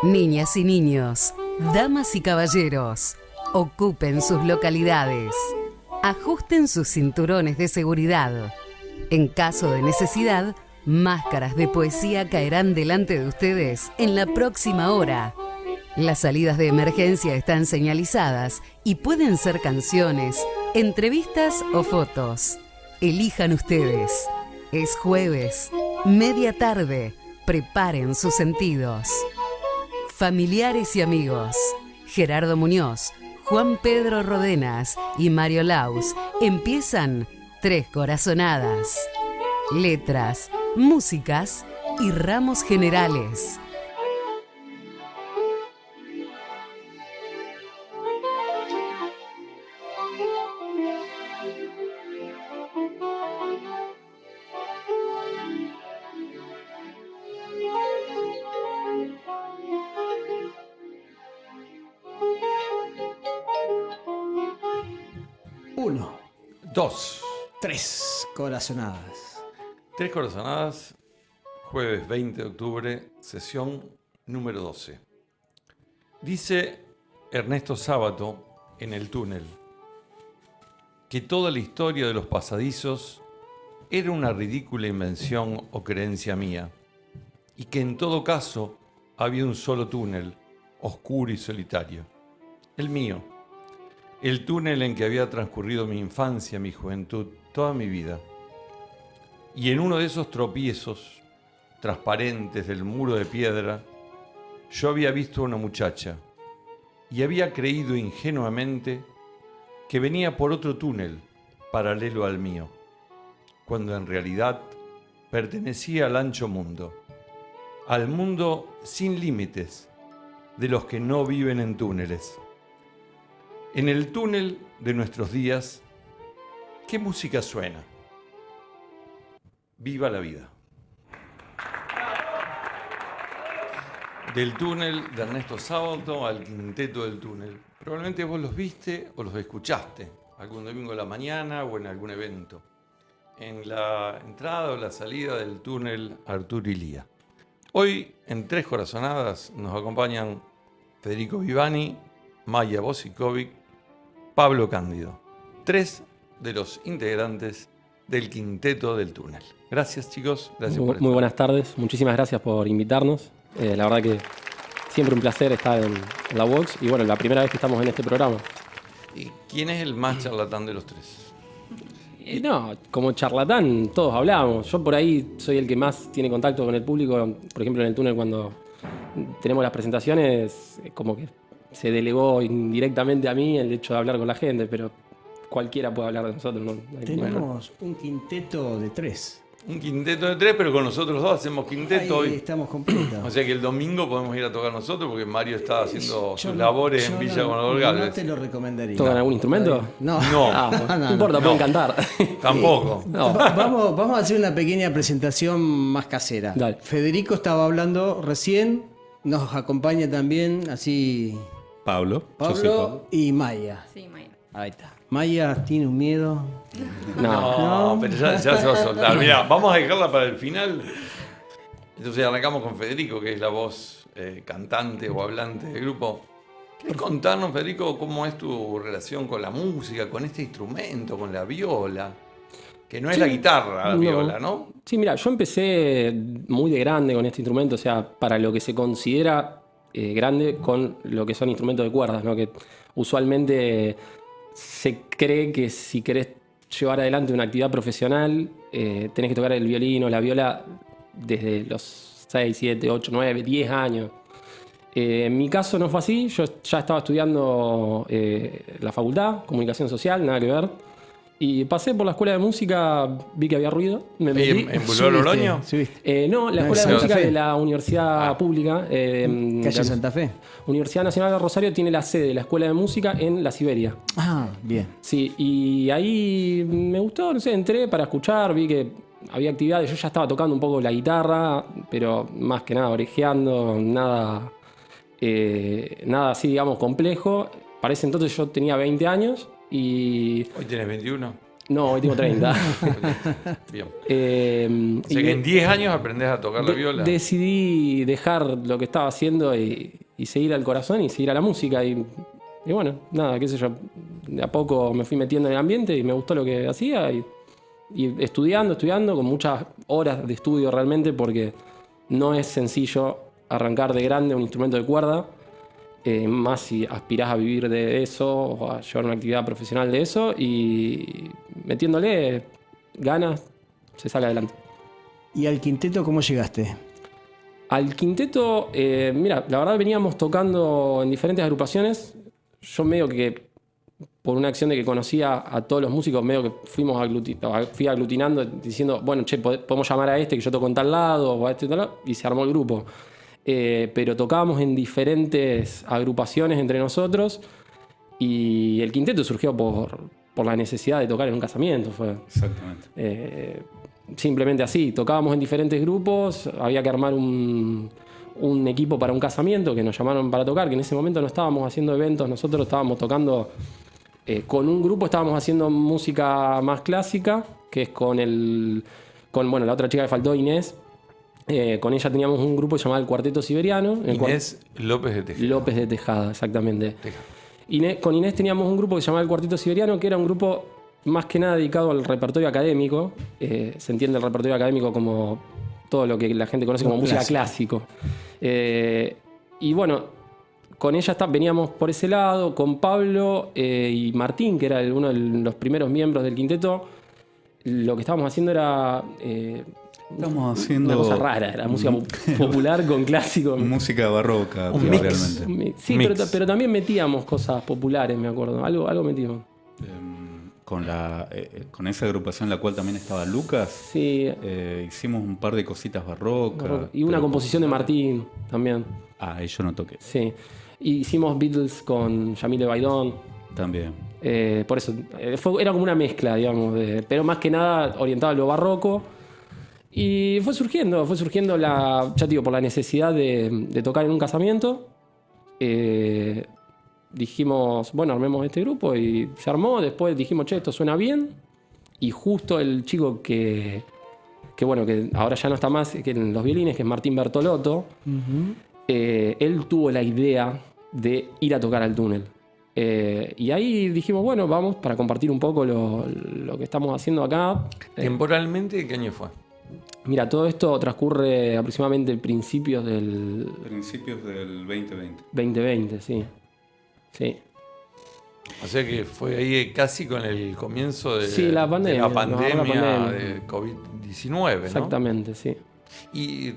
Niñas y niños, damas y caballeros, ocupen sus localidades. Ajusten sus cinturones de seguridad. En caso de necesidad, máscaras de poesía caerán delante de ustedes en la próxima hora. Las salidas de emergencia están señalizadas y pueden ser canciones, entrevistas o fotos. Elijan ustedes. Es jueves, media tarde. Preparen sus sentidos. Familiares y amigos, Gerardo Muñoz, Juan Pedro Rodenas y Mario Laus empiezan Tres Corazonadas. Letras, músicas y ramos generales. Uno, Dos. tres corazonadas. Tres Corazonadas, jueves 20 de octubre, sesión número 12. Dice Ernesto Sábato en El túnel que toda la historia de los pasadizos era una ridícula invención o creencia mía, y que en todo caso había un solo túnel, oscuro y solitario, el mío. El túnel en que había transcurrido mi infancia, mi juventud, toda mi vida. Y en uno de esos tropiezos transparentes del muro de piedra, yo había visto a una muchacha y había creído ingenuamente que venía por otro túnel paralelo al mío, cuando en realidad pertenecía al ancho mundo, al mundo sin límites de los que no viven en túneles. En el túnel de nuestros días, ¿qué música suena? Viva la vida. Del túnel de Ernesto Sábato al quinteto del túnel. Probablemente vos los viste o los escuchaste algún domingo de la mañana o en algún evento. En la entrada o la salida del túnel Arturo Illia. Hoy, en Tres Corazonadas, nos acompañan Federico Vivani, Maya Bosikovic, Pablo Cándido, tres de los integrantes del quinteto del túnel. Gracias, chicos. Gracias por estar. Muy buenas tardes. Muchísimas gracias por invitarnos. La verdad que siempre un placer estar en la Vox y bueno, la primera vez que estamos en este programa. ¿Y quién es el más charlatán de los tres? No, como charlatán todos hablamos. Yo por ahí soy el que más tiene contacto con el público. Por ejemplo, en el túnel cuando tenemos las presentaciones, como que se delegó indirectamente a mí el hecho de hablar con la gente, pero cualquiera puede hablar de nosotros. No hay problema. Tenemos un quinteto de tres. Un quinteto de tres, pero con nosotros dos hacemos quinteto Ahí hoy. estamos completos. O sea que el domingo podemos ir a tocar nosotros porque Mario está haciendo Yo sus no- labores yo en Villa no- Conador No Galvez. te lo recomendaría. ¿Tocan algún instrumento? No. No. No importa, pueden cantar. Tampoco. No. Vamos a hacer una pequeña presentación más casera. Dale. Federico estaba hablando recién. Nos acompaña también así Pablo. Yo soy Pablo y Maya. Sí, Maya. Ahí está. Maya tiene un miedo. No, pero ya se va a soltar. Mirá, vamos a dejarla para el final. Entonces arrancamos con Federico, que es la voz cantante o hablante del grupo. ¿Querés contarnos, Federico, cómo es tu relación con la música, con este instrumento, con la viola? Que no es la guitarra, la No. viola, ¿no? Sí, mira, yo empecé muy de grande con este instrumento, o sea, para lo que se considera grande con lo que son instrumentos de cuerdas, ¿no? Que usualmente se cree que si querés llevar adelante una actividad profesional, tenés que tocar el violín o la viola desde los 6, 7, 8, 9, 10 años. En mi caso no fue así, yo ya estaba estudiando la facultad, comunicación social, nada que ver. Y pasé por la escuela de música, vi que había ruido, me Ahí metí. en Boulevard Oloño. Subiste. No, la No, escuela de Santa música Fe. de la Universidad Pública. Calle Santa Fe. Universidad Nacional de Rosario tiene la sede de la escuela de música en la Siberia. Ah, bien. Sí, y ahí me gustó, no sé, entré para escuchar, vi que había actividades, yo ya estaba tocando un poco la guitarra, pero más que nada orejeando, nada así, digamos, complejo. Para ese entonces yo tenía 20 años y... Hoy tenés 21. No, hoy tengo 30. Bien. O Y sea que en 10 años aprendés a tocar la viola. decidí dejar lo que estaba haciendo y seguir al corazón y seguir a la música. Y bueno, nada, qué sé yo. De a poco me fui metiendo en el ambiente y me gustó lo que hacía. Y estudiando, con muchas horas de estudio realmente, porque no es sencillo arrancar de grande un instrumento de cuerda. Más si aspirás a vivir de eso o a llevar una actividad profesional de eso. Y metiéndole ganas, se sale adelante. ¿Y al quinteto cómo llegaste? Al quinteto, mira, la verdad veníamos tocando en diferentes agrupaciones. Yo medio que, por una acción de que conocía a todos los músicos, medio que fui aglutinando, diciendo, bueno, che, podemos llamar a este que yo toco en tal lado, o a este en tal lado, y se armó el grupo. Pero tocábamos en diferentes agrupaciones entre nosotros, y el quinteto surgió por la necesidad de tocar en un casamiento. Fue. Exactamente. Simplemente así, tocábamos en diferentes grupos, había que armar un equipo para un casamiento que nos llamaron para tocar, que en ese momento no estábamos haciendo eventos, nosotros estábamos tocando con un grupo, estábamos haciendo música más clásica, que es con la otra chica que faltó, Inés. Con ella teníamos un grupo llamado el Cuarteto Siberiano. Inés López de Tejada. López de Tejada, exactamente. Tejada. Con Inés teníamos un grupo que se llamaba el Cuarteto Siberiano, que era un grupo más que nada dedicado al repertorio académico. Se entiende el repertorio académico como todo lo que la gente conoce como música clásico. Y bueno, con ella veníamos por ese lado, con Pablo y Martín, que era uno de los primeros miembros del quinteto. Lo que estábamos haciendo era Estamos haciendo una cosa rara, era música popular con clásico. música barroca, Un mix. realmente. Sí, pero también metíamos cosas populares, me acuerdo. Algo metíamos. Con esa agrupación en la cual también estaba Lucas, Sí. hicimos un par de cositas barrocas. Y una pero- composición de Martín también. ahí yo no toqué. Sí. Y hicimos Beatles con Yamile Baidón. También. Por eso, era como una mezcla, digamos, pero más que nada orientado a lo barroco. Y fue surgiendo ya te digo, por la necesidad de tocar en un casamiento. Dijimos, bueno, armemos este grupo y se armó. Después dijimos, che, esto suena bien. Y justo el chico que ahora ya no está más que en los violines, que es Martín Bertolotto, él tuvo la idea de ir a tocar al túnel. Y ahí dijimos, bueno, vamos para compartir un poco lo que estamos haciendo acá. ¿Temporalmente qué año fue? Mira, todo esto transcurre aproximadamente principios del Principios del 2020. 2020, sí. Sí. O sea que fue ahí casi con el comienzo de, Sí, la pandemia, de la nos agarró la pandemia pandemia. de COVID-19, ¿no? Exactamente, sí. Y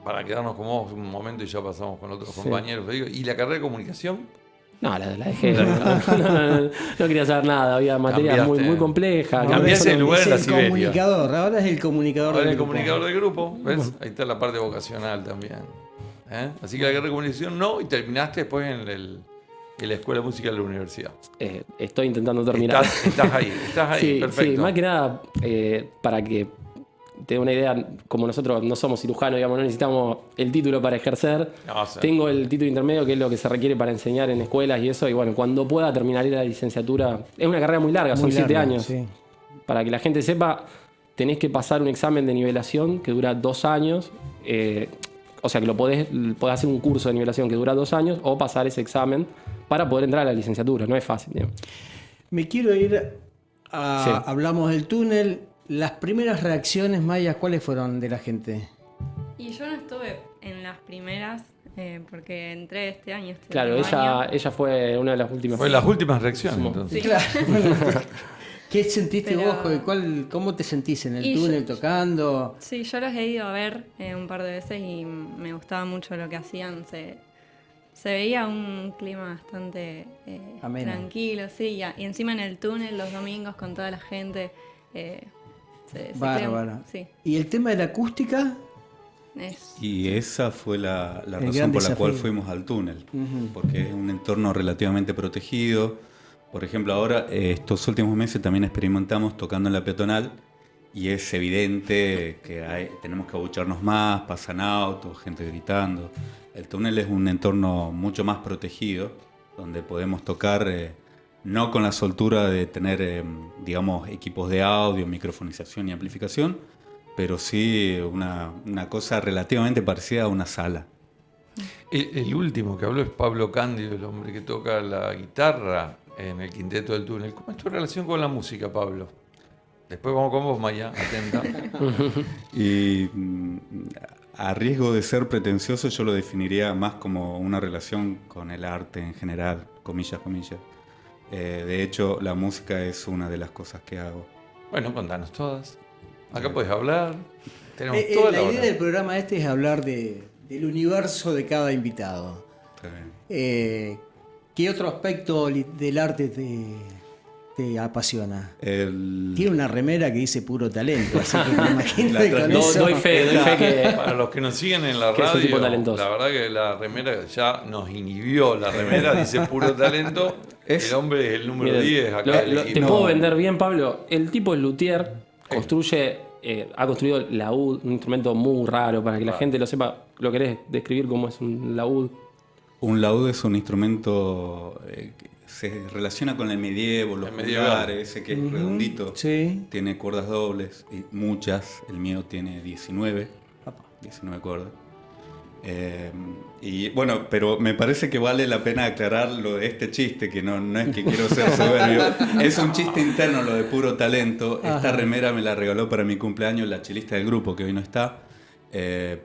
para quedarnos con vos un momento y ya pasamos con otros Sí. compañeros, te digo, ¿y la carrera de comunicación? No, la dejé. No quería saber nada. Había materias muy, Cambiaste. muy complejas. Cambiaste de lugar es en la el Siberia. comunicador, ahora es el comunicador Ahora del el grupo. comunicador del grupo, ¿ves? Ahí está la parte vocacional también. Así que la carrera de comunicación no, y terminaste después en la Escuela de Música de la universidad. Estoy intentando terminar. Estás ahí, Sí, perfecto. sí, más que nada, para que te dé una idea, como nosotros no somos cirujanos, digamos, no necesitamos el título para ejercer. No, sí. Tengo el título intermedio, que es lo que se requiere para enseñar en escuelas y eso, y bueno, cuando pueda terminaré la licenciatura. Es una carrera muy larga, son Muy 7 largo, años. sí. Para que la gente sepa, tenés que pasar un examen de nivelación que dura 2 años. O sea que podés hacer un curso de nivelación que dura 2 años o pasar ese examen para poder entrar a la licenciatura. No es fácil, digamos. Me quiero ir a... Sí. Hablamos del túnel. Las primeras reacciones, Maya, ¿cuáles fueron de la gente? Y yo no estuve en las primeras porque entré este año. Claro, ella fue una de las últimas. Fue las últimas reacciones, Sí. entonces. Sí. Claro. ¿Qué sentiste Pero- vos? ¿Cómo te sentís en el Y túnel yo- tocando? Sí, yo los he ido a ver un par de veces y me gustaba mucho lo que hacían. Se veía un clima bastante Ameno. tranquilo, sí. Y encima en el túnel los domingos con toda la gente. Se Bárbaro. sí, ¿Y el tema de la acústica? Y esa fue la El razón gran por la cual desafío. fuimos al túnel, Ujú. porque es un entorno relativamente protegido. Por ejemplo, ahora, estos últimos meses también experimentamos tocando en la peatonal y es evidente que tenemos que abucharnos más, pasan autos, gente gritando. El túnel es un entorno mucho más protegido, donde podemos tocar no con la soltura de tener, digamos, equipos de audio, microfonización y amplificación, pero sí una cosa relativamente parecida a una sala. El último que habló es Pablo Cándido, el hombre que toca la guitarra en el Quinteto del Túnel. ¿Cómo es tu relación con la música, Pablo? Después vamos con vos, Maya, atenta. Y a riesgo de ser pretencioso, yo lo definiría más como una relación con el arte en general, comillas, comillas. De hecho, la música es una de las cosas que hago. Bueno, contanos todas. Acá podés hablar. Tenemos toda la La idea hora. del programa este es hablar del universo de cada invitado. Está bien. ¿Qué otro aspecto del arte te apasiona? Tiene una remera que dice puro talento, así que me imagino que con eso... Doy fe que... Para los que nos siguen en la Que es un tipo radio, talentoso. la verdad que la remera ya nos inhibió. La remera dice puro talento. El hombre es el número Miren, 10 acá del te equipo. puedo vender bien, Pablo. El tipo es luthier, ha construido el laúd, un instrumento muy raro, para que la gente lo sepa. ¿Lo querés describir cómo es un laúd? Un laúd es un instrumento que se relaciona con el medievo, los El medieval. pulgares, ese que es redondito. Sí. Tiene cuerdas dobles, y muchas. El mío tiene 19 cuerdas. Y bueno, pero me parece que vale la pena aclarar lo de este chiste, que no es que quiero ser soberbio. Es un chiste interno lo de puro talento. Esta remera me la regaló para mi cumpleaños la chelista del grupo, que hoy no está,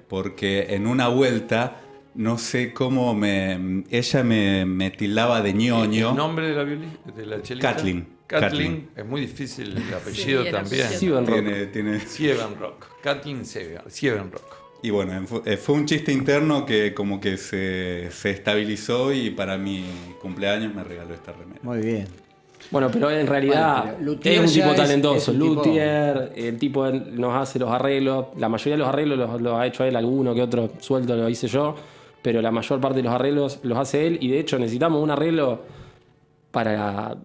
porque en una vuelta, no sé cómo ella me tildaba de ñoño. ¿El nombre de la de la chelista? Kathleen. Kathleen. Es muy difícil el apellido el también. apellido. Tiene Siebenrock. Kathleen Siebenrock. Y bueno, fue un chiste interno que como que se estabilizó y para mi cumpleaños me regaló esta remera. Muy bien. Bueno, pero en realidad Bueno, pero luthier es un ya tipo es talentoso. un tipo- Luthier, el tipo nos hace los arreglos. La mayoría de los arreglos los ha hecho él, alguno que otro suelto lo hice yo. Pero la mayor parte de los arreglos los hace él. Y de hecho necesitamos un arreglo para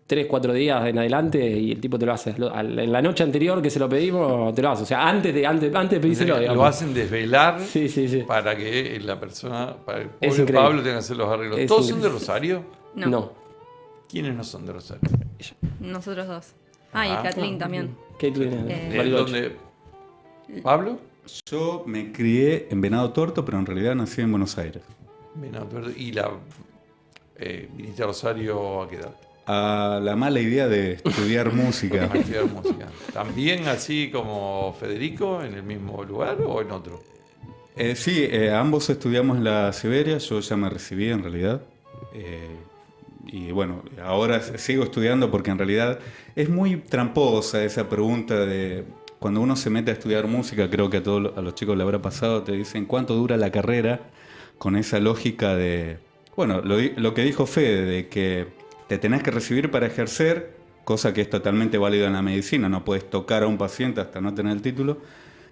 3-4 días en adelante y el tipo te lo hace. En la noche anterior que se lo pedimos, te lo hace. O sea, antes de pedírselo, digamos. Lo hacen desvelar Sí, sí, sí. para que la persona, para el Es pobre increíble. Pablo tenga que hacer los arreglos. Es ¿Todos son de increíble. Rosario? No, ¿Quiénes no son de Rosario? nosotros dos. Y Ah. Kathleen también. Caitlin, ¿De Bariloche. dónde? ¿Pablo? Yo me crié en Venado Tuerto, pero en realidad nací en Buenos Aires. ¿Y la viniste a Rosario a qué edad? A la mala idea de estudiar música. A estudiar música. ¿También así como Federico, en el mismo lugar o en otro? Sí, ambos estudiamos en la Siberia, yo ya me recibí en realidad. Y bueno, ahora sigo estudiando porque en realidad es muy tramposa esa pregunta de... Cuando uno se mete a estudiar música, creo que a los chicos le habrá pasado, te dicen cuánto dura la carrera, con esa lógica de... Bueno, lo que dijo Fede, de que te tenés que recibir para ejercer, cosa que es totalmente válida en la medicina, no puedes tocar a un paciente hasta no tener el título,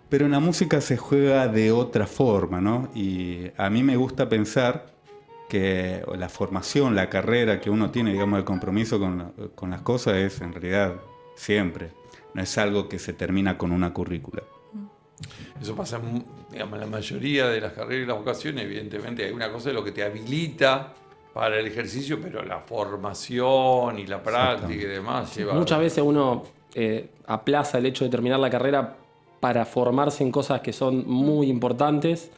pero en la música se juega de otra forma, ¿no? Y a mí me gusta pensar que la formación, la carrera que uno tiene, digamos, el compromiso con las cosas es en realidad siempre. No es algo que se termina con una currícula. Eso pasa digamos, en la mayoría de las carreras y las vocaciones. Evidentemente hay una cosa de lo que te habilita para el ejercicio, pero la formación y la práctica y demás lleva... Muchas veces uno aplaza el hecho de terminar la carrera para formarse en cosas que son muy importantes,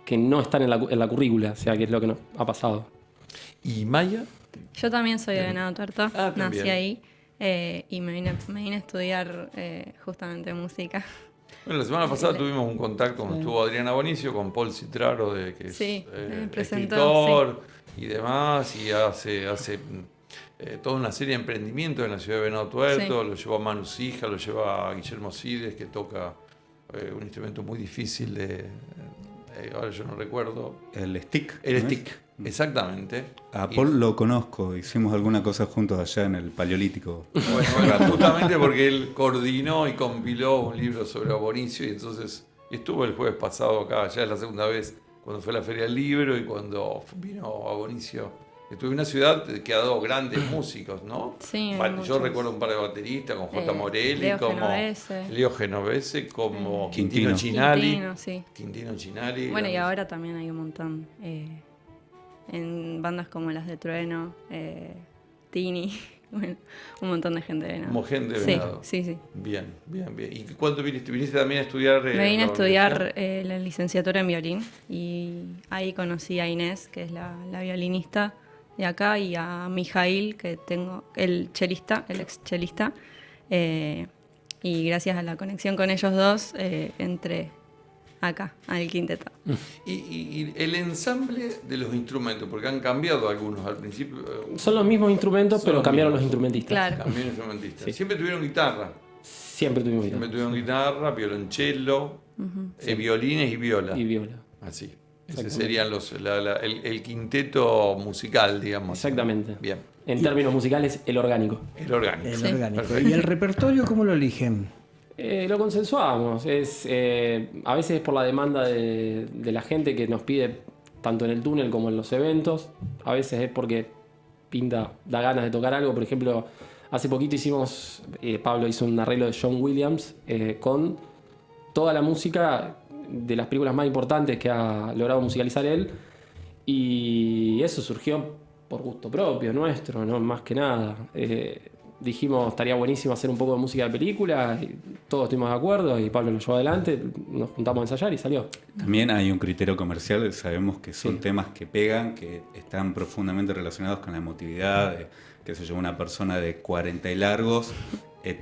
que no están en la currícula, o sea, que es lo que nos ha pasado. ¿Y Maya? Yo también soy de Venado Tuerto, también. nací ahí y me vine a estudiar justamente música. Bueno, la semana pasada tuvimos un contacto cuando estuvo Adriana Bonicio con Paul Citraro, que es Sí, me presentó, escritor y demás, y hace toda una serie de emprendimientos en la ciudad de Venado Tuerto. Sí. Lo llevó a Manu Sija, lo lleva a Guillermo Sides, que toca un instrumento muy difícil ahora yo no recuerdo. El stick. El ¿no es? stick, exactamente. A Y- Paul lo conozco, hicimos alguna cosa juntos allá en el Paleolítico. Bueno, justamente porque él coordinó y compiló un libro sobre Bonicio y entonces estuvo el jueves pasado acá, ya es la segunda vez, cuando fue a la Feria del Libro y cuando vino a Bonicio. Estuve en una ciudad que ha dado grandes músicos, ¿no? Sí, hay Yo muchos. recuerdo un par de bateristas, como J. Morelli, Leo como Genovese. Leo Genovese, como Quintino. Quintino Chinali. Quintino, sí. Quintino Chinali. Bueno, y grandes. ahora también hay un montón. En bandas como las de Trueno, Tini. bueno, un montón de gente de Venado. Como gente de Venado. Sí. Bien. ¿Y cuándo viniste? ¿Viniste también a estudiar? Me vine a estudiar la licenciatura en violín y ahí conocí a Inés, que es la violinista de acá, y a Mijail, que tengo, el ex chelista. Y gracias a la conexión con ellos dos, entré acá, al quinteto. Y el ensamble de los instrumentos, porque han cambiado algunos al principio. Son los mismos instrumentos, pero cambiaron los instrumentistas. Claro. Cambiaron instrumentistas. Sí. Siempre tuvieron guitarra. Siempre tuvimos Siempre tuvieron guitarra, violonchelo, violines y viola. y viola. Así. Ese serían el quinteto musical, digamos. Exactamente. Bien. En términos musicales, el orgánico. El orgánico. El Sí. orgánico. Perfecto. ¿Y el repertorio cómo lo eligen? Lo consensuamos. A veces es por la demanda de la gente que nos pide, tanto en el túnel como en los eventos. A veces es porque da ganas de tocar algo. Por ejemplo, hace poquito Pablo hizo un arreglo de John Williams con toda la música de las películas más importantes que ha logrado musicalizar él. Y eso surgió por gusto propio nuestro, no más que nada. Dijimos, estaría buenísimo hacer un poco de música de película, y todos estuvimos de acuerdo y Pablo lo llevó adelante, nos juntamos a ensayar y salió. También hay un criterio comercial, sabemos que son temas que pegan, que están profundamente relacionados con la emotividad, qué sé yo, una persona de 40 y largos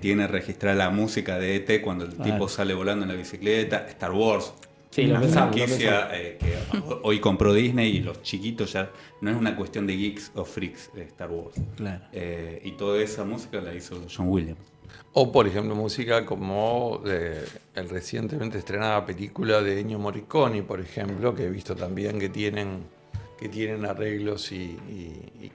tiene registrada la música de E.T. cuando el tipo sale volando en la bicicleta, Star Wars. Sí, lo Una pensamos, franquicia que hoy compró Disney y los chiquitos ya no es una cuestión de geeks o freaks de Star Wars. Claro. Y toda esa música la hizo John Williams. O, por ejemplo, música como el recientemente estrenada película de Ennio Morricone, por ejemplo, que he visto también que tienen arreglos y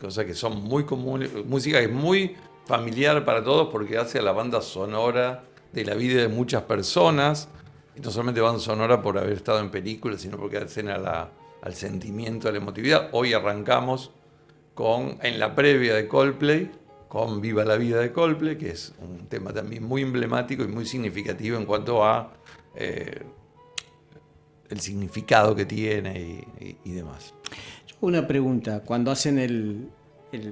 cosas que son muy comunes. Música que es muy familiar para todos porque hace a la banda sonora de la vida de muchas personas. Y no solamente banda sonora por haber estado en películas, sino porque hacen al sentimiento, a la emotividad. Hoy arrancamos en la previa de Coldplay, con Viva la Vida de Coldplay, que es un tema también muy emblemático y muy significativo en cuanto a el significado que tiene y demás. Una pregunta, cuando hacen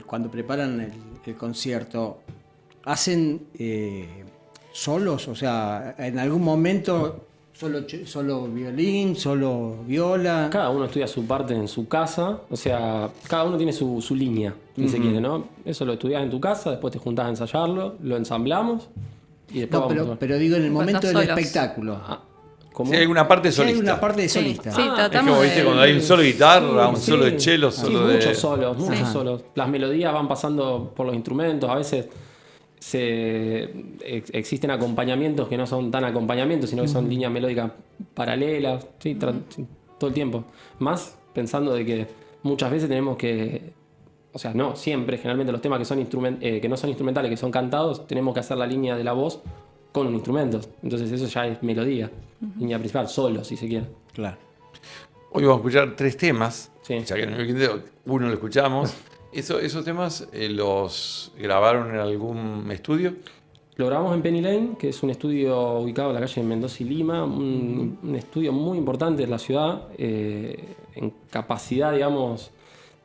cuando preparan el concierto, ¿hacen solos? O sea, en algún momento solo violín, solo viola. Cada uno estudia su parte en su casa, o sea, cada uno tiene su línea, si se quiere, ¿no? Eso lo estudias en tu casa, después te juntás a ensayarlo, lo ensamblamos y después No, vamos a... pero digo en el momento del solos. espectáculo. ¿Cómo? Si hay una parte Si hay solista. una parte de solista. Sí, Ah, Es tratamos como, ¿viste? de... Cuando hay un solo de guitarra, un Sí, solo de cello, sí, solo de... muchos solos. Ajá. Solos. Las melodías van pasando por los instrumentos, a veces existen acompañamientos que no son tan acompañamientos, sino que son líneas melódicas paralelas, sí, sí, todo el tiempo. Más pensando de que muchas veces tenemos que, o sea, no siempre, generalmente los temas que no son instrumentales, que son cantados, tenemos que hacer la línea de la voz con un instrumento. Entonces eso ya es melodía, línea principal, solo, si se quiere. Claro. Hoy vamos a escuchar 3 temas, Sí. ya que en el quinteto uno lo escuchamos. ¿Esos temas los grabaron en algún estudio? Lo grabamos en Penny Lane, que es un estudio ubicado en la calle Mendoza y Lima, un estudio muy importante de la ciudad, en capacidad, digamos,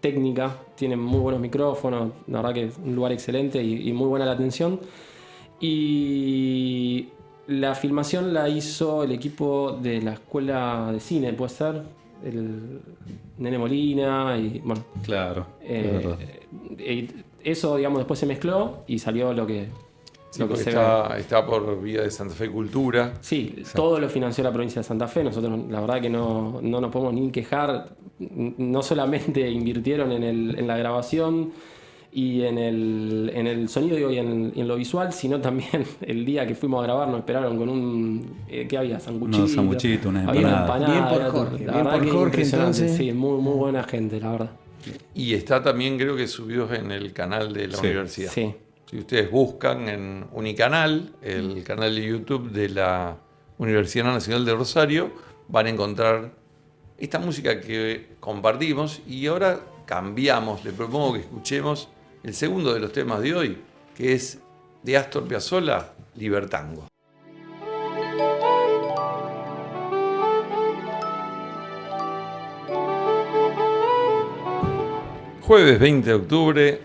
técnica. Tiene muy buenos micrófonos, la verdad que es un lugar excelente y muy buena la atención. Y la filmación la hizo el equipo de la escuela de cine, puede ser, el Nene Molina y bueno. Claro, es verdad. Eso, digamos, después se mezcló y salió lo que... Sí, lo que porque se ve. está por vía de Santa Fe Cultura. Sí, todo lo financió la provincia de Santa Fe. Nosotros, la verdad que no nos podemos ni quejar. No solamente invirtieron en la grabación y en el sonido y en lo visual, sino también el día que fuimos a grabar nos esperaron con un... ¿qué había? Sanguchito. Unos sanguchitos, unas Había empanadas. Bien por era todo. Jorge, La bien verdad por que Jorge, impresionante. entonces. Sí, muy, muy buena gente, la verdad. Y está también, creo que subidos en el canal de la Sí. universidad. Sí. Si ustedes buscan en Unicanal, el canal de YouTube de la Universidad Nacional de Rosario, van a encontrar esta música que compartimos y ahora cambiamos. Le propongo que escuchemos el segundo de los temas de hoy, que es de Astor Piazzolla, Libertango. Jueves 20 de octubre,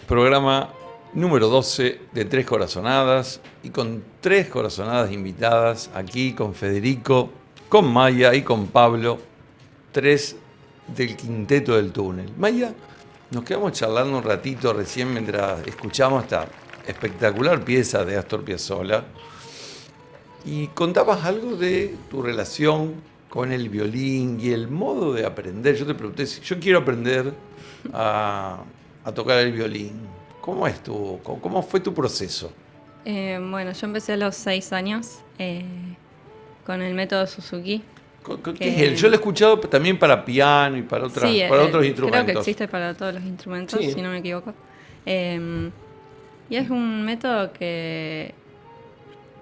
programa número 12 de Tres Corazonadas, y con 3 corazonadas invitadas aquí con Federico, con Maya y con Pablo, 3 del Quinteto del Túnel. Maya, nos quedamos charlando un ratito recién mientras escuchamos esta espectacular pieza de Astor Piazzolla y contabas algo de tu relación con el violín y el modo de aprender. Yo te pregunté si yo quiero aprender a tocar el violín. ¿Cómo fue tu proceso? Bueno, yo empecé a los 6 años con el método Suzuki. ¿Qué es él? Yo lo he escuchado también para piano y para otros instrumentos. Creo que existe para todos los instrumentos, si no me equivoco. Y es un método que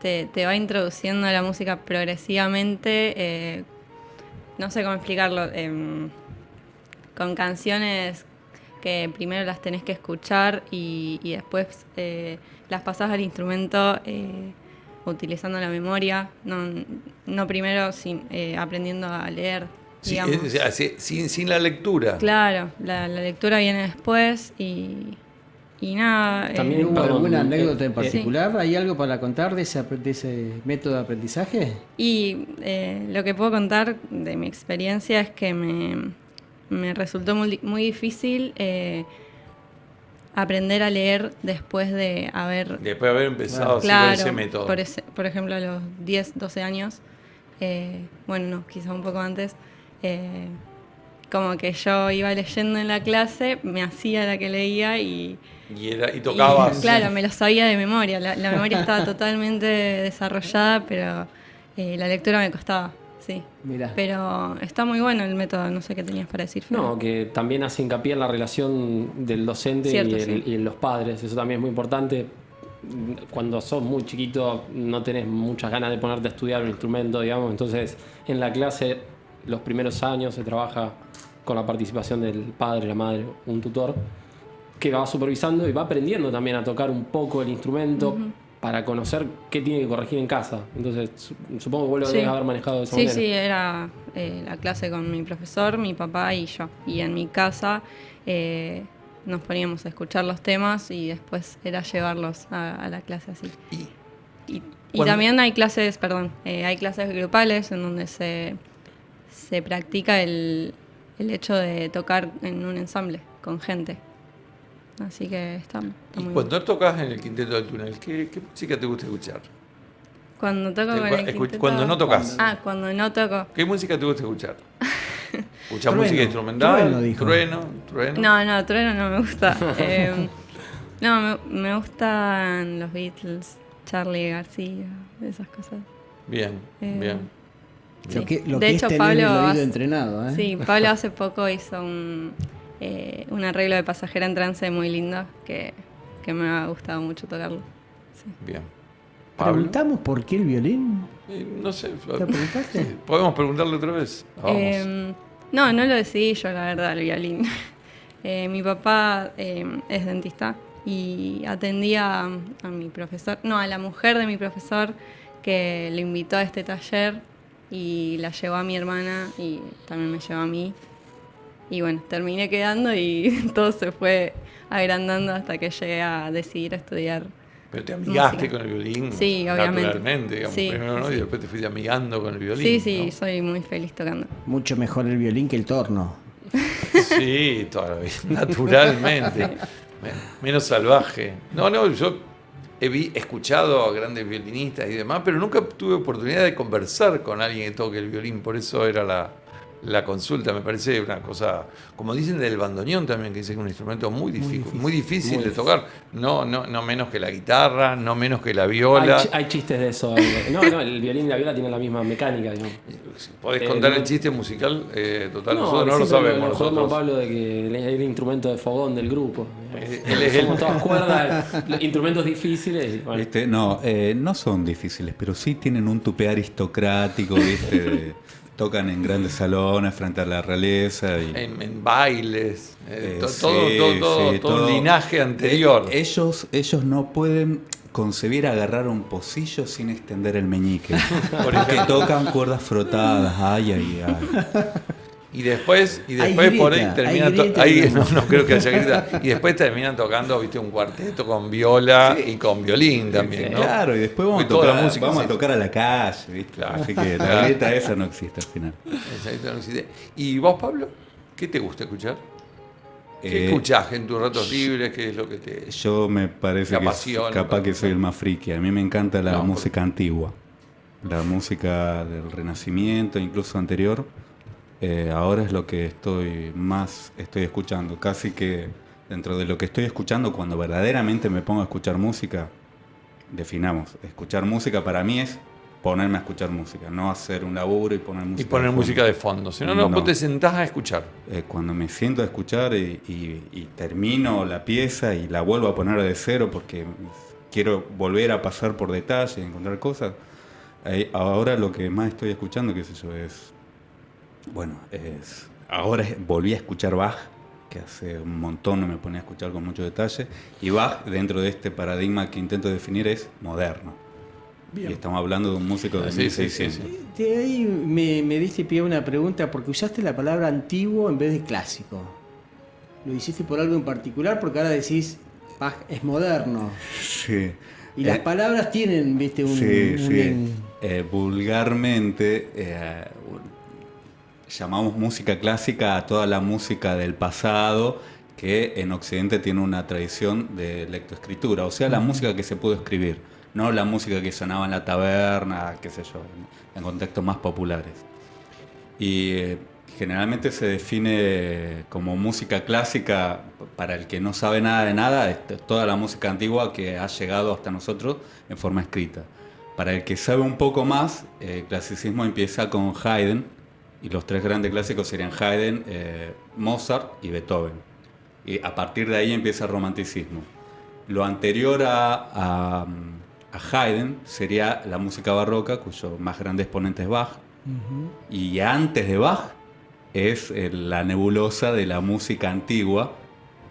te va introduciendo a la música progresivamente. No sé cómo explicarlo. Con canciones que primero las tenés que escuchar y después las pasás al instrumento utilizando la memoria, no primero aprendiendo a leer, digamos. Sin la lectura. Claro, la lectura viene después y nada. ¿También hubo alguna anécdota en particular? Sí. ¿Hay algo para contar de ese método de aprendizaje? Y lo que puedo contar de mi experiencia es que me resultó muy difícil aprender a leer después de haber empezado con ese método. Por ejemplo, a los 10, 12 años, quizá un poco antes, como que yo iba leyendo en la clase, me hacía la que leía y tocabas. Claro, me lo sabía de memoria. La memoria estaba totalmente desarrollada, pero la lectura me costaba. Sí, mirá. Pero está muy bueno el método, no sé qué tenías para decir. Fede. No, que también hace hincapié en la relación del docente y en los padres, eso también es muy importante. Cuando sos muy chiquito no tenés muchas ganas de ponerte a estudiar un instrumento, digamos, entonces en la clase los primeros años se trabaja con la participación del padre, la madre, un tutor, que va supervisando y va aprendiendo también a tocar un poco el instrumento, para conocer qué tiene que corregir en casa. Entonces, supongo que vos lo debes haber manejado de esa manera. Sí, era la clase con mi profesor, mi papá y yo. Y en mi casa nos poníamos a escuchar los temas y después era llevarlos a la clase así. Y también hay clases, hay clases grupales en donde se practica el hecho de tocar en un ensamble con gente. Así que está muy bueno. Cuando tocas en el Quinteto del Túnel, ¿qué música te gusta escuchar? Cuando toco con el quinteto... Cuando no tocas. Cuando no toco. ¿Qué música te gusta escuchar? ¿Escuchas música instrumental? ¿Trueno? No, trueno no me gusta. Me gustan los Beatles, Charlie García, esas cosas. Bien. Sí. Lo de que hecho, es Pablo el oído entrenado. Sí, Pablo hace poco hizo un arreglo de Pasajera en Trance muy lindo que me ha gustado mucho tocarlo. Sí. Bien. ¿Preguntamos por qué el violín? No sé. ¿Te preguntaste? ¿Podemos preguntarle otra vez? Vamos. No lo decidí yo, la verdad, el violín. Mi papá es dentista y atendía a mi profesor, a la mujer de mi profesor, que le invitó a este taller y la llevó a mi hermana y también me llevó a mí. Y bueno, terminé quedando y todo se fue agrandando hasta que llegué a decidir estudiar. Pero te amigaste música con el violín. Sí, obviamente. Naturalmente, digamos, sí, primero, ¿no? Y después te fuiste amigando con el violín. Sí, ¿no? Soy muy feliz tocando. Mucho mejor el violín que el torno. Sí, todavía, naturalmente. Menos salvaje. Yo he escuchado a grandes violinistas y demás, pero nunca tuve oportunidad de conversar con alguien que toque el violín, por eso era la consulta. Me parece una cosa, como dicen del bandoneón también, que dicen que es un instrumento muy difícil de tocar, no menos que la guitarra, no menos que la viola. Hay chistes de eso. El violín y la viola tienen la misma mecánica, digamos. ¿Podés contar el chiste musical? Total, nosotros no lo sabemos. Nosotros Pablo de que es el instrumento de fogón del grupo. Somos todas cuerdas, instrumentos difíciles. Bueno. No son difíciles, pero sí tienen un tupé aristocrático, ¿viste? Tocan en grandes salones frente a la realeza. En bailes, todo un linaje anterior. Ellos no pueden concebir agarrar un pocillo sin extender el meñique. Porque tocan cuerdas frotadas. Ay. Y después por ahí terminan no creo que haya grita. Y después terminan tocando, viste, un cuarteto con viola y con violín también, ¿no? Claro, y después vamos a tocar a la calle, ¿viste? Claro. Así que la grieta esa no existe al final. Esa no existe. ¿Y vos, Pablo? ¿Qué te gusta escuchar? ¿Qué escuchás en tus ratos libres? ¿Qué es lo que te Yo me parece que capaz que soy el más friki. A mí me encanta la música antigua. La música del Renacimiento, incluso anterior. Ahora es lo que estoy escuchando. Casi que dentro de lo que estoy escuchando, cuando verdaderamente me pongo a escuchar música, definamos. Escuchar música para mí es ponerme a escuchar música, no hacer un laburo y poner música. Y poner música de fondo. Si no, vos te sentás a escuchar. Cuando me siento a escuchar y termino la pieza y la vuelvo a poner de cero porque quiero volver a pasar por detalles y encontrar cosas. Ahora lo que más estoy escuchando, qué sé yo, volví a escuchar Bach, que hace un montón no me ponía a escuchar con mucho detalle, y Bach, dentro de este paradigma que intento definir, es moderno. Bien. Y estamos hablando de un músico de 1600. Sí. De ahí me diste pie a una pregunta, porque usaste la palabra antiguo en vez de clásico. ¿Lo hiciste por algo en particular? Porque ahora decís, Bach es moderno. Sí. Y las palabras tienen, viste, vulgarmente llamamos música clásica a toda la música del pasado que en Occidente tiene una tradición de lectoescritura, o sea, la música que se pudo escribir, no la música que sonaba en la taberna, qué sé yo, en contextos más populares. Y generalmente se define como música clásica, para el que no sabe nada de nada, toda la música antigua que ha llegado hasta nosotros en forma escrita. Para el que sabe un poco más, el clasicismo empieza con Haydn, y los tres grandes clásicos serían Haydn, Mozart y Beethoven. Y a partir de ahí empieza el romanticismo. Lo anterior a Haydn sería la música barroca, cuyo más grande exponente es Bach. Uh-huh. Y antes de Bach es la nebulosa de la música antigua,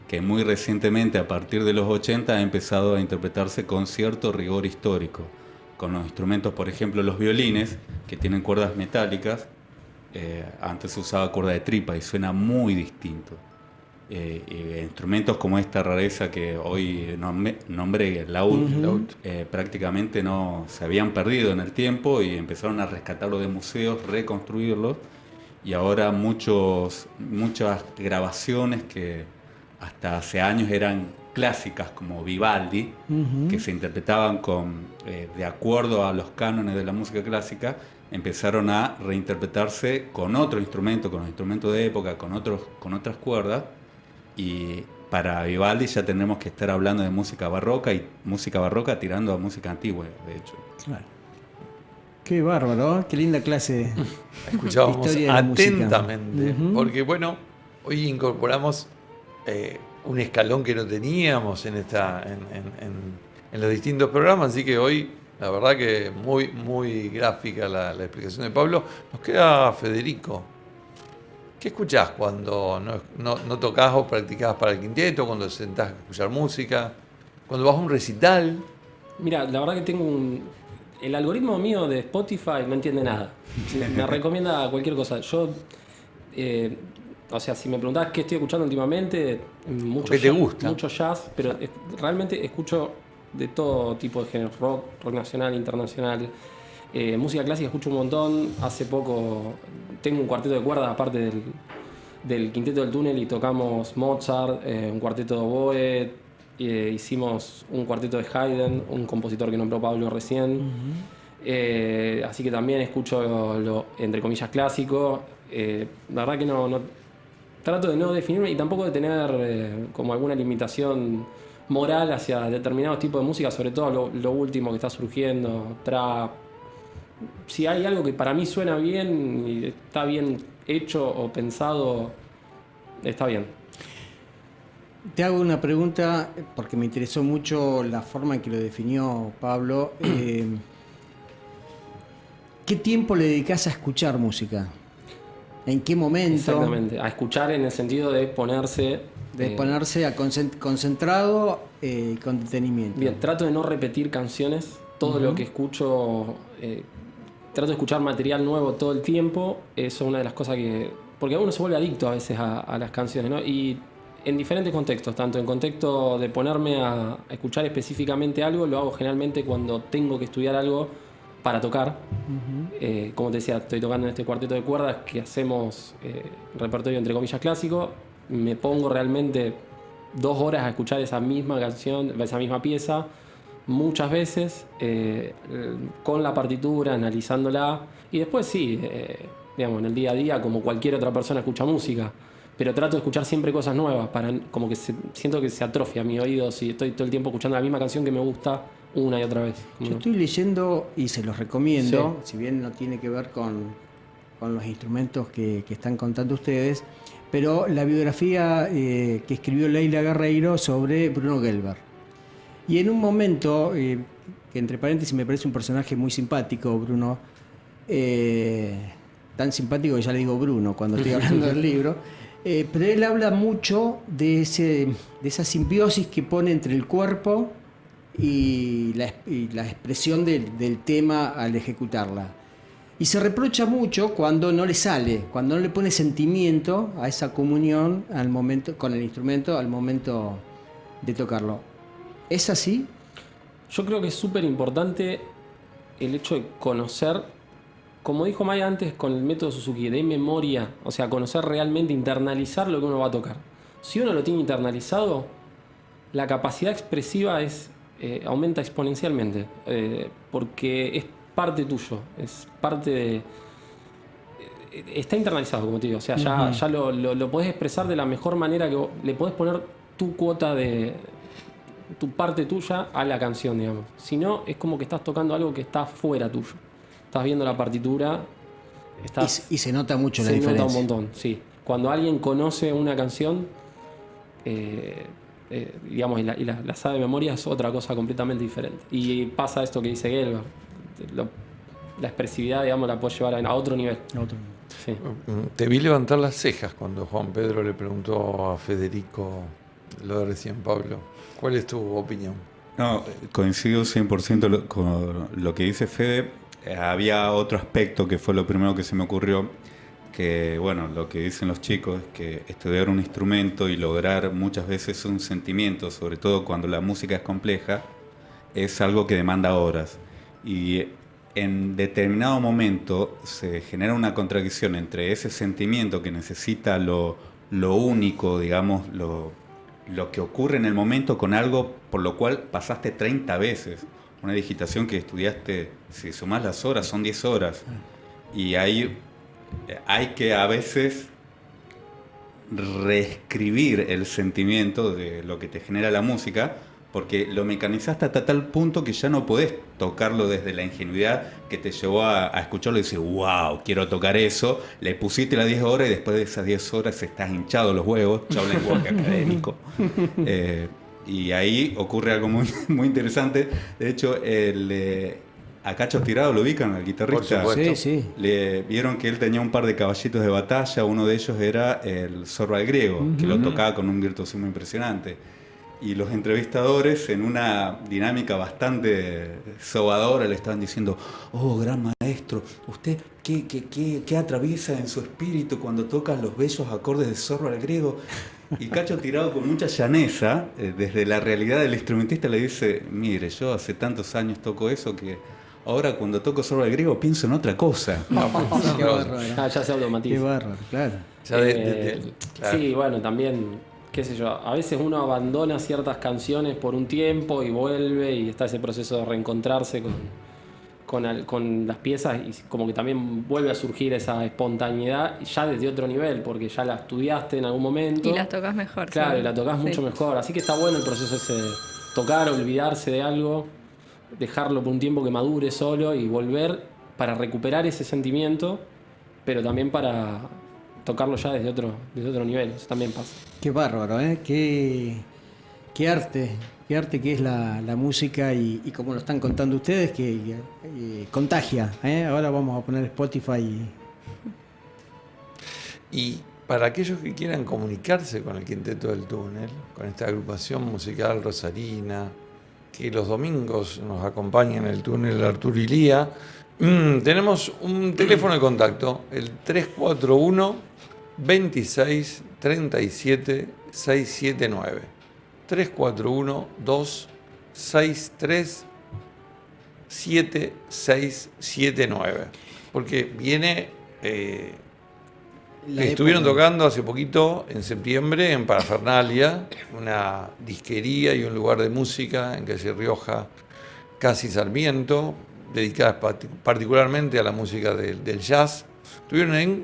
que muy recientemente, a partir de los 80, ha empezado a interpretarse con cierto rigor histórico. Con los instrumentos, por ejemplo, los violines, que tienen cuerdas metálicas, antes se usaba cuerda de tripa y suena muy distinto. Instrumentos como esta rareza que hoy nombré, el laúd, prácticamente no se habían perdido en el tiempo y empezaron a rescatarlos de museos, reconstruirlos, y ahora muchas grabaciones que hasta hace años eran clásicas, como Vivaldi, que se interpretaban de acuerdo a los cánones de la música clásica, empezaron a reinterpretarse con otro instrumento, con los instrumentos de época, con otras cuerdas, y para Vivaldi ya tenemos que estar hablando de música barroca, y música barroca tirando a música antigua, de hecho. Claro. Qué bárbaro, ¿eh? Qué linda clase. Escuchábamos atentamente, porque bueno, hoy incorporamos un escalón que no teníamos en los distintos programas, así que hoy la verdad que muy, muy gráfica la explicación de Pablo. Nos queda Federico. ¿Qué escuchás cuando no tocás o practicás para el quinteto, cuando te sentás a escuchar música, cuando vas a un recital? Mira, la verdad que tengo el algoritmo mío de Spotify no entiende nada. Me recomienda cualquier cosa. Yo, o sea, si me preguntás qué estoy escuchando últimamente, ¿qué te gusta? Mucho jazz, pero realmente escucho de todo tipo de género, rock nacional, internacional, música clásica escucho un montón. Hace poco tengo un cuarteto de cuerdas aparte del Quinteto del Túnel, y tocamos Mozart, un cuarteto de oboe, hicimos un cuarteto de Haydn, un compositor que nombró Pablo recién. Así que también escucho lo entre comillas clásico. La verdad que no trato de no definirme y tampoco de tener como alguna limitación moral hacia determinados tipos de música, sobre todo lo último que está surgiendo, trap. Si hay algo que para mí suena bien y está bien hecho o pensado, está bien. Te hago una pregunta porque me interesó mucho la forma en que lo definió Pablo. ¿Qué tiempo le dedicás a escuchar música? ¿En qué momento? Exactamente, a escuchar en el sentido de ponerse... concentrado y con detenimiento. Bien, trato de no repetir canciones. Todo lo que escucho... trato de escuchar material nuevo todo el tiempo. Eso es una de las cosas que porque uno se vuelve adicto a veces a las canciones, ¿no? Y en diferentes contextos, tanto en contexto de ponerme a escuchar específicamente algo, lo hago generalmente cuando tengo que estudiar algo para tocar. Como te decía, estoy tocando en este cuarteto de cuerdas que hacemos repertorio entre comillas clásico. Me pongo realmente 2 horas a escuchar esa misma canción, esa misma pieza, muchas veces, con la partitura, analizándola. Y después sí, digamos, en el día a día, como cualquier otra persona escucha música, pero trato de escuchar siempre cosas nuevas, como que siento que se atrofia mi oído si estoy todo el tiempo escuchando la misma canción que me gusta una y otra vez. Yo estoy leyendo, y se los recomiendo, si bien no tiene que ver con los instrumentos que están contando ustedes, pero la biografía que escribió Leila Guerreiro sobre Bruno Gelber. Y en un momento, que entre paréntesis me parece un personaje muy simpático, Bruno, tan simpático que ya le digo Bruno cuando estoy hablando del libro, pero él habla mucho de esa simbiosis que pone entre el cuerpo y la expresión del tema al ejecutarla. Y se reprocha mucho cuando no le sale, cuando no le pone sentimiento a esa comunión al momento, con el instrumento al momento de tocarlo. ¿Es así? Yo creo que es súper importante el hecho de conocer, como dijo Maya antes con el método Suzuki, de memoria, o sea, conocer realmente, internalizar lo que uno va a tocar. Si uno lo tiene internalizado, la capacidad expresiva aumenta exponencialmente, porque es parte tuyo, es parte de... Está internalizado, como te digo, o sea, ya lo podés expresar de la mejor manera que le podés poner tu cuota de... tu parte tuya a la canción, digamos. Si no, es como que estás tocando algo que está fuera tuyo. Estás viendo la partitura, y se nota mucho la diferencia. Se nota un montón, sí. Cuando alguien conoce una canción, digamos, y la sabe de memoria, es otra cosa completamente diferente. Y pasa esto que dice Gelber. La expresividad, digamos, la puedes llevar a otro nivel. Sí. Te vi levantar las cejas cuando Juan Pedro le preguntó a Federico lo de recién, Pablo. ¿Cuál es tu opinión? No, coincido 100% con lo que dice Fede. Había otro aspecto que fue lo primero que se me ocurrió, que bueno, lo que dicen los chicos es que estudiar un instrumento y lograr muchas veces un sentimiento, sobre todo cuando la música es compleja, es algo que demanda horas. Y en determinado momento se genera una contradicción entre ese sentimiento que necesita lo único, digamos, lo que ocurre en el momento con algo por lo cual pasaste 30 veces. Una digitación que estudiaste, si sumás las horas, son 10 horas. Y hay que a veces reescribir el sentimiento de lo que te genera la música, porque lo mecanizaste hasta tal punto que ya no podés tocarlo desde la ingenuidad que te llevó a escucharlo y decir, wow, quiero tocar eso. Le pusiste las 10 horas y después de esas 10 horas estás hinchado los huevos, chao lenguaje académico. Y ahí ocurre algo muy, muy interesante. De hecho, a Cacho Tirado lo ubican, al guitarrista. Por supuesto. Sí. Le vieron que él tenía un par de caballitos de batalla. Uno de ellos era el Zorro al Griego, que lo tocaba con un virtuosismo impresionante. Y los entrevistadores, en una dinámica bastante sobadora, le estaban diciendo, oh, gran maestro, ¿usted qué atraviesa en su espíritu cuando toca los bellos acordes de Zorro al Griego? Y Cacho Tirado, con mucha llaneza, desde la realidad del instrumentista, le dice, mire, yo hace tantos años toco eso que ahora cuando toco Zorro al Griego pienso en otra cosa. Qué bárbaro. Ya se automatiza. Qué bárbaro, claro. Claro. Sí, bueno, también, qué sé yo, a veces uno abandona ciertas canciones por un tiempo y vuelve y está ese proceso de reencontrarse con las piezas y como que también vuelve a surgir esa espontaneidad ya desde otro nivel, porque ya la estudiaste en algún momento. Y las tocas mejor. Claro, ¿sí? y la tocas mucho mejor. Así que está bueno el proceso ese de tocar, olvidarse de algo, dejarlo por un tiempo que madure solo y volver para recuperar ese sentimiento, pero también para tocarlo ya desde otro nivel. Eso también pasa. Qué bárbaro, ¿eh? Qué arte que es la música y como lo están contando ustedes, que contagia, ¿eh? Ahora vamos a poner Spotify. Y para aquellos que quieran comunicarse con el Quinteto del Túnel, con esta agrupación musical rosarina, que los domingos nos acompaña en el túnel Arturo Ilía, tenemos un teléfono de contacto, el 341 26 37 679. 341 263 7679. Porque viene. Estuvieron tocando hace poquito, en septiembre, en Parafernalia, una disquería y un lugar de música en calle Rioja, casi Sarmiento, dedicadas particularmente a la música del jazz. Estuvieron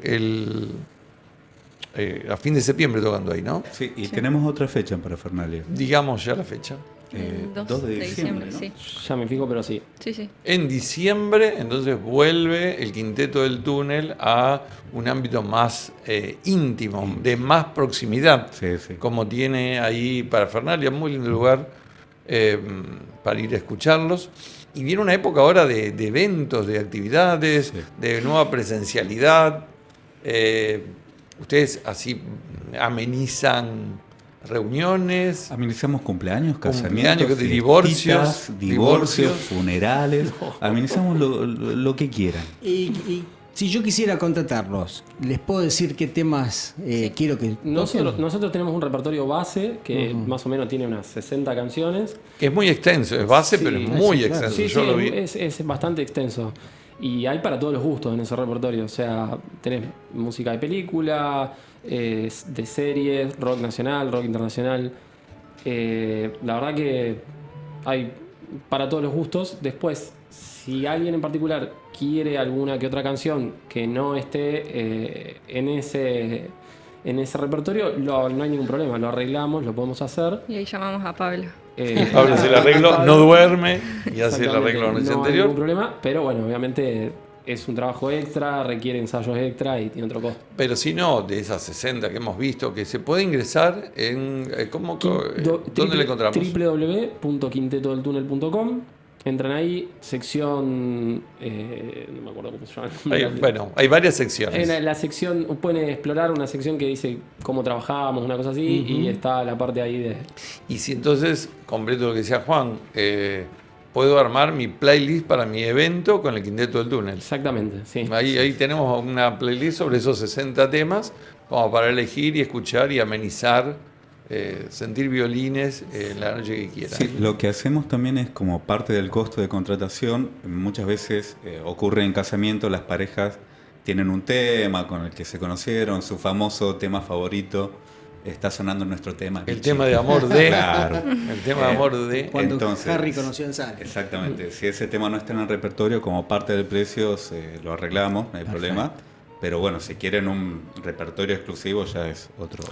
a fin de septiembre tocando ahí, ¿no? Sí, y tenemos otra fecha en Parafernalia. Digamos ya la fecha. El 2 de diciembre, ¿no? sí. Ya me fijo, pero sí. Sí. En diciembre, entonces, vuelve el Quinteto del Túnel a un ámbito más íntimo, de más proximidad, Sí. como tiene ahí Parafernalia, muy lindo lugar para ir a escucharlos. Y viene una época ahora de eventos, de actividades, de nueva presencialidad. Ustedes así amenizan reuniones. Amenizamos cumpleaños, casamientos, divorcios, divorcios, funerales. Amenizamos lo que quieran. Y si yo quisiera contratarlos, ¿les puedo decir qué temas quiero que toquen? Nosotros tenemos un repertorio base que más o menos tiene unas 60 canciones. Que es muy extenso, es base, Sí, pero es muy sí, claro. extenso. Sí, Yo lo vi. es bastante extenso. Y hay para todos los gustos en ese repertorio. O sea, tenés música de película, de series, rock nacional, rock internacional. La verdad que hay para todos los gustos. Después, si alguien en particular quiere alguna que otra canción que no esté en ese repertorio, no hay ningún problema. Lo arreglamos, lo podemos hacer. Y ahí llamamos a Pablo. Pablo hace el arreglo, no duerme y hace el Exactamente, arreglo la noche no hay anterior. ningún problema, pero bueno, obviamente es un trabajo extra, requiere ensayos extra y tiene otro costo. Pero si no, de esas 60 que hemos visto, que se puede ingresar en... ¿Dónde le encontramos? www.quintetodeltunel.com. Entran ahí, sección... no me acuerdo cómo se llama. Hay varias secciones. En la sección, pueden explorar una sección que dice cómo trabajamos, una cosa así, y está la parte ahí de... Y si entonces, completo lo que decía Juan, puedo armar mi playlist para mi evento con el Quinteto del Túnel. Exactamente, sí. Ahí tenemos una playlist sobre esos 60 temas, como para elegir y escuchar y amenizar, sentir violines la noche que quieran. Sí, lo que hacemos también es como parte del costo de contratación. Muchas veces ocurre en casamiento, las parejas tienen un tema con el que se conocieron, su famoso tema favorito. Está sonando nuestro tema. El tema de amor de... Claro. El tema de amor de... Cuando Entonces, Harry conoció a Sally. Exactamente. Si ese tema no está en el repertorio, como parte del precio, lo arreglamos, no hay problema. Pero bueno, si quieren un repertorio exclusivo, ya es otro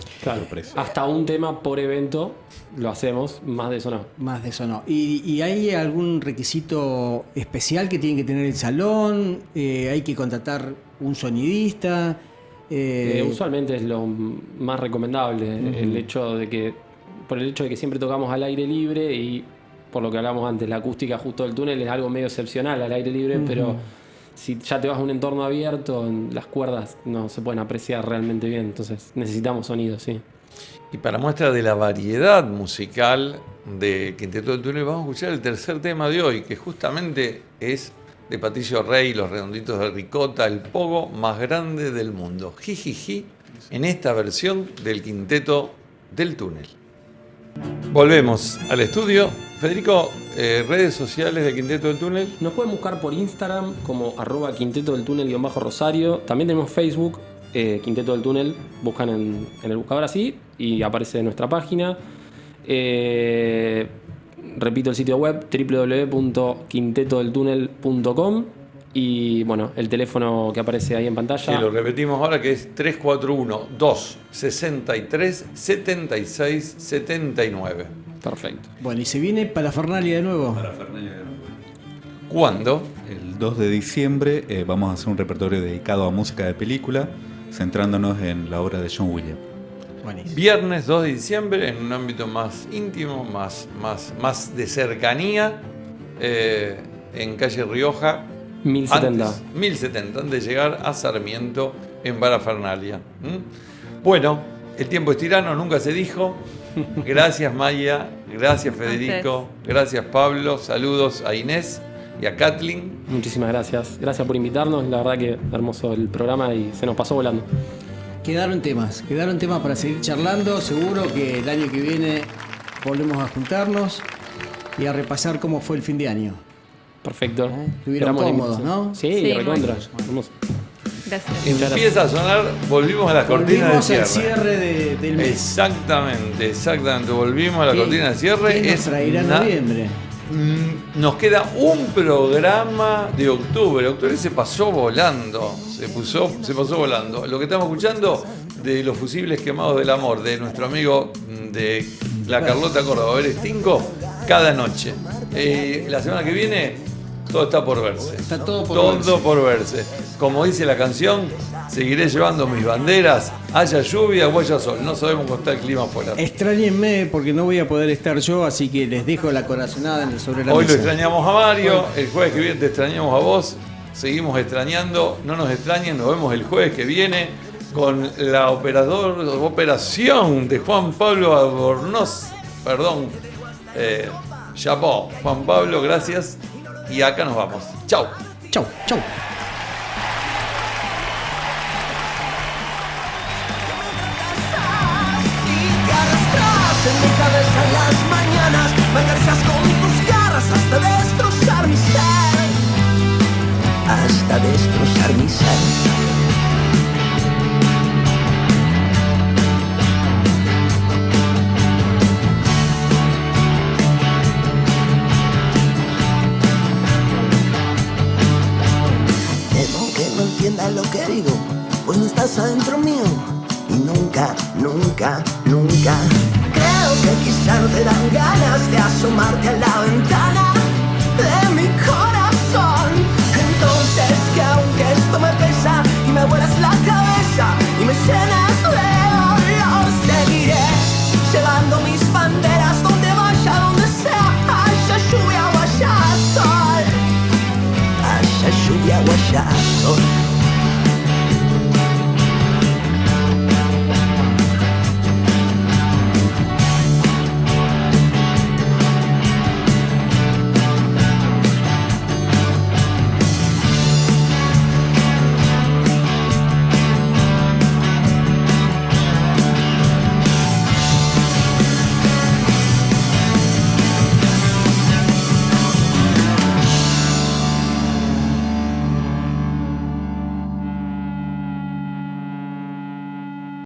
precio. Hasta un tema por evento lo hacemos, más de eso no. Más de eso no. ¿Y hay algún requisito especial que tiene que tener el salón? ¿Hay que contratar un sonidista? Usualmente es lo más recomendable, por el hecho de que siempre tocamos al aire libre y por lo que hablamos antes, la acústica justo del túnel es algo medio excepcional al aire libre, pero si ya te vas a un entorno abierto, las cuerdas no se pueden apreciar realmente bien, entonces necesitamos sonido, sí. Y para muestra de la variedad musical de Quinteto del Túnel, vamos a escuchar el tercer tema de hoy, que justamente es de Patricio Rey, Los Redonditos de Ricota, el pogo más grande del mundo. Jijiji, en esta versión del Quinteto del Túnel. Volvemos al estudio. Federico, redes sociales de Quinteto del Túnel. Nos pueden buscar por Instagram como @Quinteto del Túnel_Rosario. También tenemos Facebook, Quinteto del Túnel. Buscan en el buscador así y aparece nuestra página. Repito el sitio web www.quintetodeltunel.com y bueno, el teléfono que aparece ahí en pantalla. Sí, lo repetimos ahora, que es 341-263-7679. Perfecto. Bueno, y se viene Parafernalia de nuevo. ¿Cuándo? El 2 de diciembre vamos a hacer un repertorio dedicado a música de película, centrándonos en la obra de John Williams. Buenísimo. Viernes 2 de diciembre, en un ámbito más íntimo, más de cercanía, en calle Rioja. 1070. 1070, antes de llegar a Sarmiento, en Parafernalia. Bueno, el tiempo es tirano, nunca se dijo. Gracias Maya, gracias Federico, gracias Pablo, saludos a Inés y a Kathleen. Muchísimas gracias. Gracias por invitarnos. La verdad que hermoso el programa y se nos pasó volando. Quedaron temas para seguir charlando. Seguro que el año que viene volvemos a juntarnos y a repasar cómo fue el fin de año. Perfecto. Estuvieron Esperamos la cómodos, invitación. ¿no? Sí, Sí, recontra. muy Hermoso. Gracias. Empieza a sonar, volvimos a la cortina de Volvimos al cierre. cierre del mes. Exactamente. Volvimos a la cortina de cierre. ¿Qué nos traerá noviembre? Nos queda un programa de octubre. Octubre se pasó volando. Se pasó volando. Lo que estamos escuchando de Los Fusibles Quemados del Amor, de nuestro amigo de la Carlota Córdoba, Berestinco, cada noche. La semana que viene todo está por verse. Está todo por verse. Como dice la canción, seguiré llevando mis banderas, haya lluvia o haya sol. No sabemos cómo está el clima afuera. Extrañenme porque no voy a poder estar yo, así que les dejo la corazonada sobre la Hoy mesa. lo extrañamos a Mario, el jueves que viene te extrañamos a vos, seguimos extrañando, no nos extrañen, nos vemos el jueves que viene con la operación de Juan Pablo Albornoz, Chapó, Juan Pablo, gracias, y acá nos vamos. Chau. Chau. En mi cabeza en las mañanas me acaricias con tus garras hasta destrozar mi ser, hasta destrozar mi ser. Temo que no entiendas lo que digo, pues no estás adentro mío y nunca creo que quizá no te dan ganas de asomarte a la ventana de mi corazón.